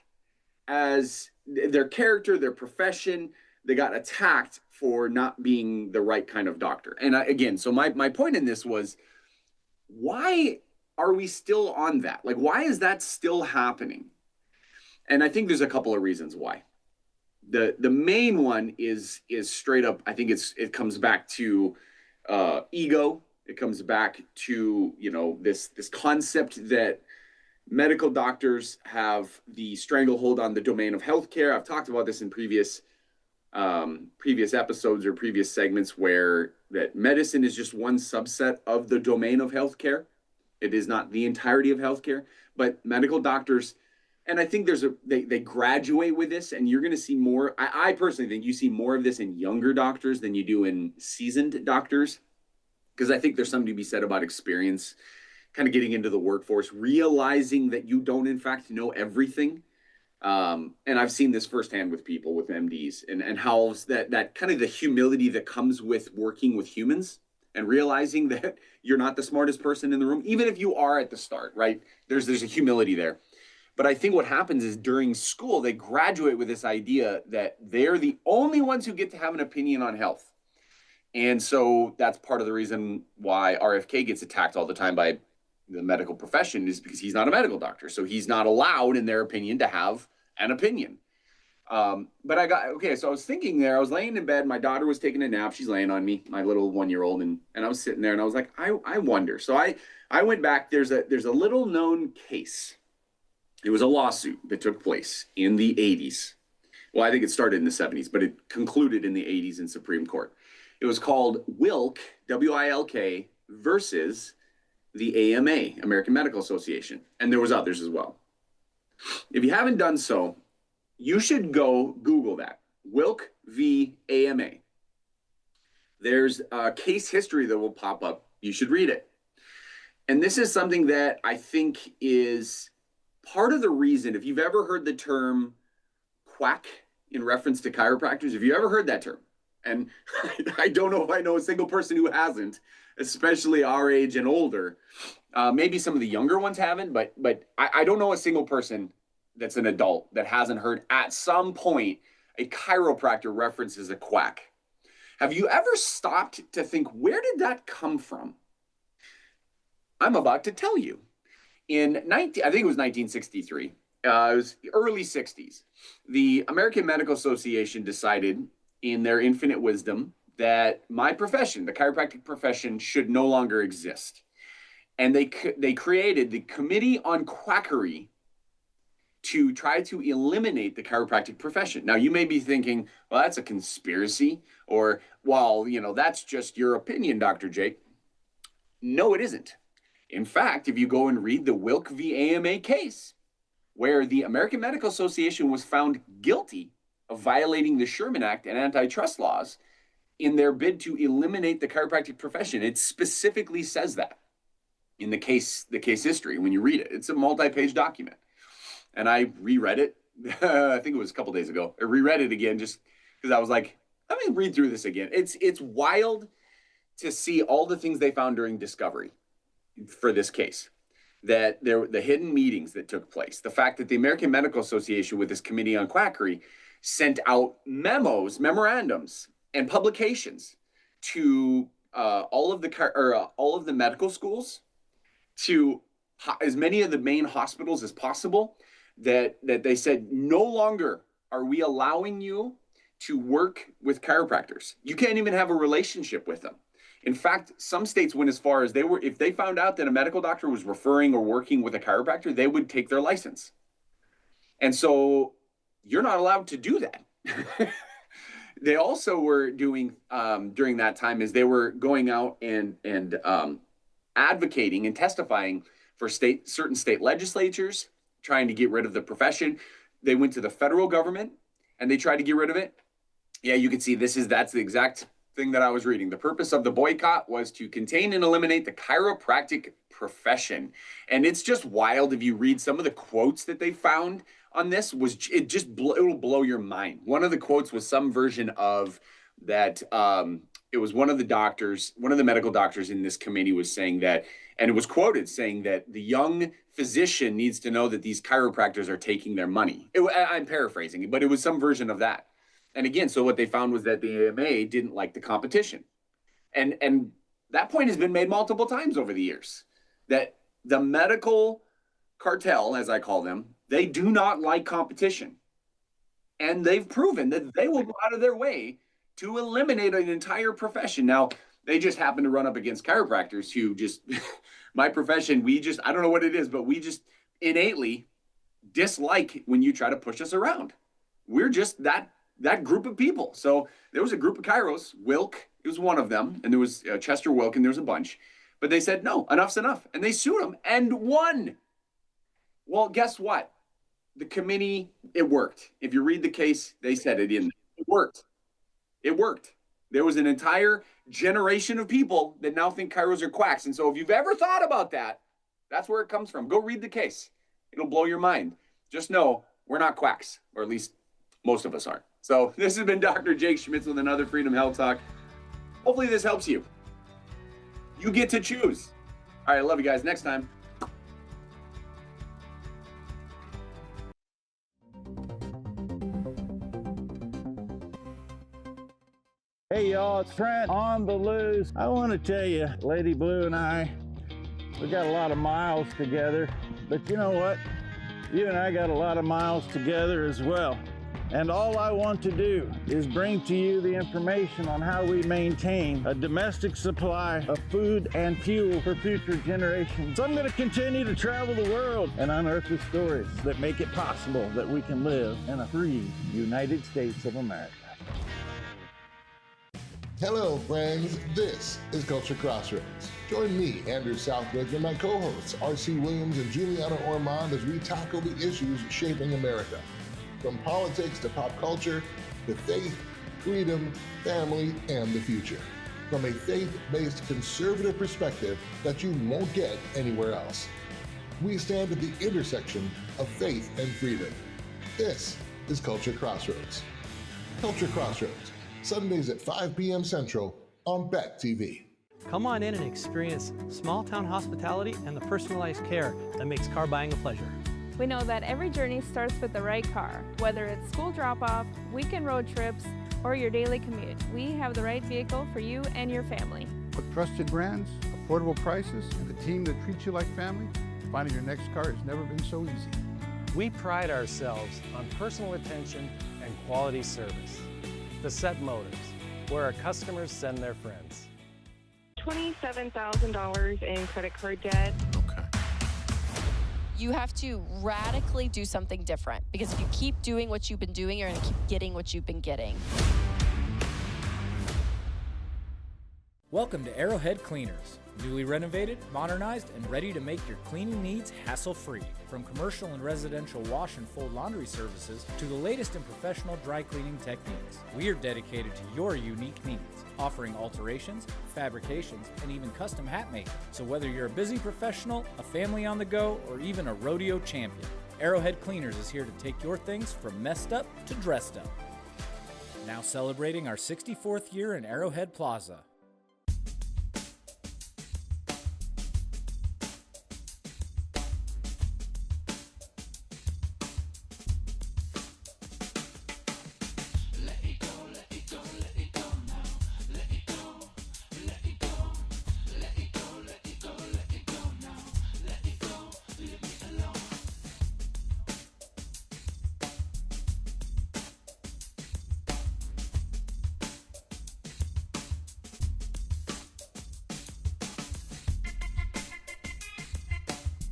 as their character, their profession. They got attacked for not being the right kind of doctor. And again, so my point in this was, why are we still on that? Like, why is that still happening? And I think there's a couple of reasons why. The main one is straight up, I think it comes back to ego. It comes back to, you know, this concept that medical doctors have the stranglehold on the domain of healthcare. I've talked about this in previous episodes or previous segments, where that medicine is just one subset of the domain of healthcare. It is not the entirety of healthcare, but medical doctors, and I think they graduate with this, and you're going to see more. I personally think you see more of this in younger doctors than you do in seasoned doctors, because I think there's something to be said about experience, kind of getting into the workforce, realizing that you don't in fact know everything. And I've seen this firsthand with people, with MDs, and how that kind of the humility that comes with working with humans and realizing that you're not the smartest person in the room, even if you are at the start, right? There's a humility there. But I think what happens is during school, they graduate with this idea that they're the only ones who get to have an opinion on health. And so that's part of the reason why RFK gets attacked all the time by the medical profession, is because he's not a medical doctor. So he's not allowed, in their opinion, to have an opinion. But so I was thinking there, I was laying in bed, my daughter was taking a nap, she's laying on me, my little 1-year-old, and I was sitting there and I was like, I wonder. So I went back, there's a little known case. It was a lawsuit that took place in the 80s. Well, I think it started in the 70s, but it concluded in the 80s in Supreme Court. It was called Wilk, W-I-L-K, versus the AMA, American Medical Association. And there was others as well. If you haven't done so, you should go Google that. Wilk v. AMA. There's a case history that will pop up. You should read it. And this is something that I think is part of the reason, if you've ever heard the term quack in reference to chiropractors, if you ever heard that term, and I don't know if I know a single person who hasn't, especially our age and older. Maybe some of the younger ones haven't, but I don't know a single person that's an adult that hasn't heard at some point a chiropractor references a quack. Have you ever stopped to think, where did that come from? I'm about to tell you. I think it was 1963, it was early 60s, the American Medical Association decided, in their infinite wisdom, that my profession, the chiropractic profession, should no longer exist. And they created the Committee on Quackery to try to eliminate the chiropractic profession. Now, you may be thinking, well, that's a conspiracy, or, well, you know, that's just your opinion, Dr. Jake. No, it isn't. In fact, if you go and read the Wilk v. AMA case, where the American Medical Association was found guilty of violating the Sherman Act and antitrust laws in their bid to eliminate the chiropractic profession, it specifically says that in the case history when you read it. It's a multi-page document. And I reread it, I think it was a couple days ago. I reread it again just because I was like, let me read through this again. It's wild to see all the things they found during discovery for this case. That the hidden meetings that took place, the fact that the American Medical Association with this Committee on Quackery sent out memorandums, and publications to all of the medical schools, to as many of the main hospitals as possible, that they said, no longer are we allowing you to work with chiropractors. You can't even have a relationship with them. In fact, some states went as far as if they found out that a medical doctor was referring or working with a chiropractor, they would take their license. And so you're not allowed to do that. They also were doing during that time is they were going out and advocating and testifying for certain state legislatures, trying to get rid of the profession. They went to the federal government and they tried to get rid of it. Yeah, you can see that's the exact thing that I was reading. The purpose of the boycott was to contain and eliminate the chiropractic profession. And it's just wild if you read some of the quotes that they found on this. It'll blow your mind. One of the quotes was some version of that. It was one of the medical doctors in this committee was saying that, and it was quoted saying that the young physician needs to know that these chiropractors are taking their money. I'm paraphrasing, but it was some version of that. And again, so what they found was that the AMA didn't like the competition. And that point has been made multiple times over the years, that the medical cartel, as I call them, they do not like competition. And they've proven that they will go out of their way to eliminate an entire profession. Now, they just happen to run up against chiropractors who just, my profession, I don't know what it is, but we just innately dislike when you try to push us around. We're just that group of people. So there was a group of chiros, Wilk, it was one of them, and there was Chester Wilk, and there was a bunch. But they said, no, enough's enough. And they sued him and won. Well, guess what? The committee, it worked. If you read the case, they said it worked. It worked. There was an entire generation of people that now think chiros are quacks. And so if you've ever thought about that, that's where it comes from. Go read the case. It'll blow your mind. Just know we're not quacks, or at least most of us aren't. So this has been Dr. Jake Schmitz with another Freedom Health Talk. Hopefully this helps you. You get to choose. All right, I love you guys. Next time. Hey y'all, it's Trent on the loose. I want to tell you, Lady Blue and I, we got a lot of miles together, but you know what? You and I got a lot of miles together as well. And all I want to do is bring to you the information on how we maintain a domestic supply of food and fuel for future generations. So I'm going to continue to travel the world and unearth the stories that make it possible that we can live in a free United States of America. Hello, friends. This is Culture Crossroads. Join me, Andrew Southbridge, and my co-hosts, R.C. Williams and Juliana Ormond, as we tackle the issues shaping America. From politics to pop culture, to faith, freedom, family, and the future. From a faith-based conservative perspective that you won't get anywhere else. We stand at the intersection of faith and freedom. This is Culture Crossroads. Culture Crossroads, Sundays at 5 p.m. Central on BET TV. Come on in and experience small town hospitality and the personalized care that makes car buying a pleasure. We know that every journey starts with the right car. Whether it's school drop-off, weekend road trips, or your daily commute, we have the right vehicle for you and your family. With trusted brands, affordable prices, and a team that treats you like family, finding your next car has never been so easy. We pride ourselves on personal attention and quality service. Bassett Motors, where our customers send their friends. $27,000 in credit card debt. You have to radically do something different, because if you keep doing what you've been doing, you're going to keep getting what you've been getting. Welcome to Arrowhead Cleaners. Newly renovated, modernized, and ready to make your cleaning needs hassle-free. From commercial and residential wash and fold laundry services to the latest in professional dry cleaning techniques, we are dedicated to your unique needs, offering alterations, fabrications, and even custom hat making. So whether you're a busy professional, a family on the go, or even a rodeo champion, Arrowhead Cleaners is here to take your things from messed up to dressed up. Now celebrating our 64th year in Arrowhead Plaza.